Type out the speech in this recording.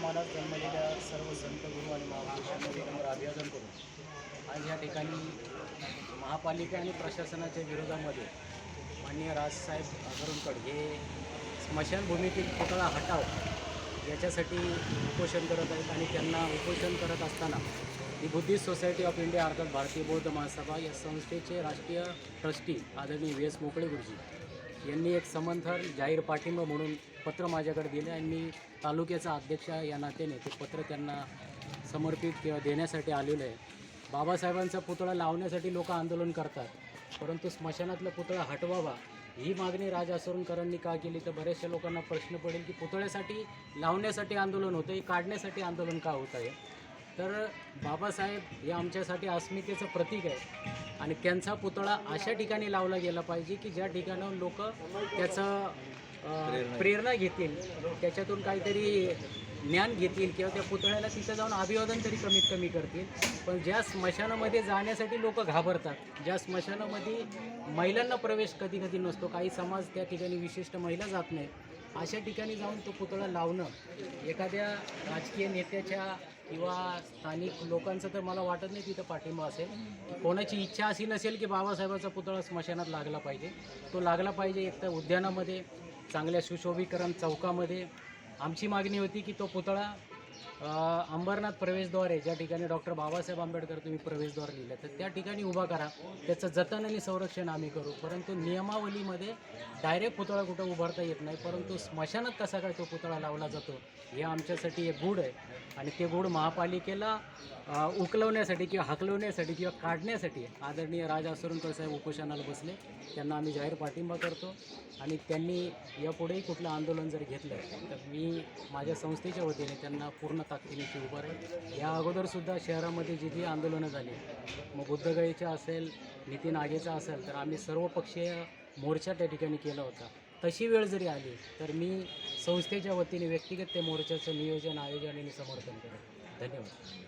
नामाला जन्मलेल्या सर्व संत गुरु आणि महापुरुषांना विनम्र अभिवादन करून आज या ठिकाणी महापालिका आणि प्रशासनाच्या विरोधामध्ये माननीय राजसाहेब अगरुणकर हे स्मशानभूमीतील पुतळा हटाव याच्यासाठी उपोषण करत आहेत आणि त्यांना उपोषण करत असताना दी बुद्धिस्ट सोसायटी ऑफ इंडिया अर्थात भारतीय बौद्ध महासभा या संस्थेचे राष्ट्रीय ट्रस्टी आदरणीय व्ही एस मोकळे गुरुजी यांनी एक समंथर जाहीर पाठिंबा म्हणून पत्र माझ्याकडे दिले आणि मी तालुक्याचा अध्यक्ष या नात्याने ते पत्र त्यांना समर्पित किंवा देण्यासाठी आलेलं आहे. बाबासाहेबांचा पुतळा लावण्यासाठी लोक आंदोलन करतात, परंतु स्मशानातला पुतळा हटवावा ही मागणी राज असुरकरांनी का केली तर बऱ्याचशा लोकांना प्रश्न पडेल की पुतळ्यासाठी लावण्यासाठी आंदोलन होतं, हे काढण्यासाठी आंदोलन का होत आहे. तर बाबासाहेब हे आमच्यासाठी अस्मितेचं प्रतीक आहे आणि त्यांचा पुतळा अशा ठिकाणी लावला गेला पाहिजे की ज्या ठिकाणाहून लोक त्याचं प्रेरणा घेतील, त्याच्यातून काहीतरी ज्ञान घेतील किंवा त्या पुतळ्याला तिथं जाऊन अभिवादन तरी कमीत कमी करतील. पण ज्या स्मशानामध्ये जाण्यासाठी लोक घाबरतात, ज्या स्मशानामध्ये महिलांना प्रवेश कधी कधी नसतो, काही समाज त्या ठिकाणी विशिष्ट महिला जात नाही, अशा ठिकाणी जाऊन तो पुतळा लावणं एखाद्या राजकीय नेत्याच्या किंवा स्थानिक लोकांचं तर मला वाटत नाही तिथं पाठिंबा असेल. कोणाची इच्छा अशी नसेल की बाबासाहेबाचा पुतळा स्मशानात लागला पाहिजे. तो लागला पाहिजे एक तर उद्यानामध्ये, चांगल्या सुशोभीकरण चौकामध्ये. आमची मागणी होती की तो पुतळा अंबरनाथ प्रवेशद्वार आहे, ज्या ठिकाणी डॉक्टर बाबासाहेब आंबेडकर तुम्ही प्रवेशद्वार लिहिलं तर त्या ठिकाणी उभा करा, त्याचं जतन आणि संरक्षण आम्ही करू. परंतु नियमावलीमध्ये डायरेक्ट पुतळा कुठं उभारता येत नाही, परंतु स्मशानात कसा काय तो पुतळा लावला जातो हे आमच्यासाठी एक गूढ आहे आणि ते गूढ महापालिकेला उकलवण्यासाठी किंवा हकलवण्यासाठी किंवा काढण्यासाठी आदरणीय राज असुरकर साहेब उपोषणाला बसले. त्यांना आम्ही जाहीर पाठिंबा करतो आणि त्यांनी यापुढेही कुठलं आंदोलन जर घेतलं तर मी माझ्या संस्थेच्या वतीने त्यांना पूर्ण ताकदीने उभं राहील. या अगोदरसुद्धा शहरामध्ये जी आंदोलनं झाली, मग बुद्धगयेचा असेल, नितीन आगेचा असेल, तर आम्ही सर्वपक्षीय मोर्चा त्या ठिकाणी केला होता. तशी वेळ जरी आली तर मी संस्थेच्या वतीने व्यक्तिगत ते मोर्चाचं नियोजन आयोजन आणि समर्थन करेन. धन्यवाद.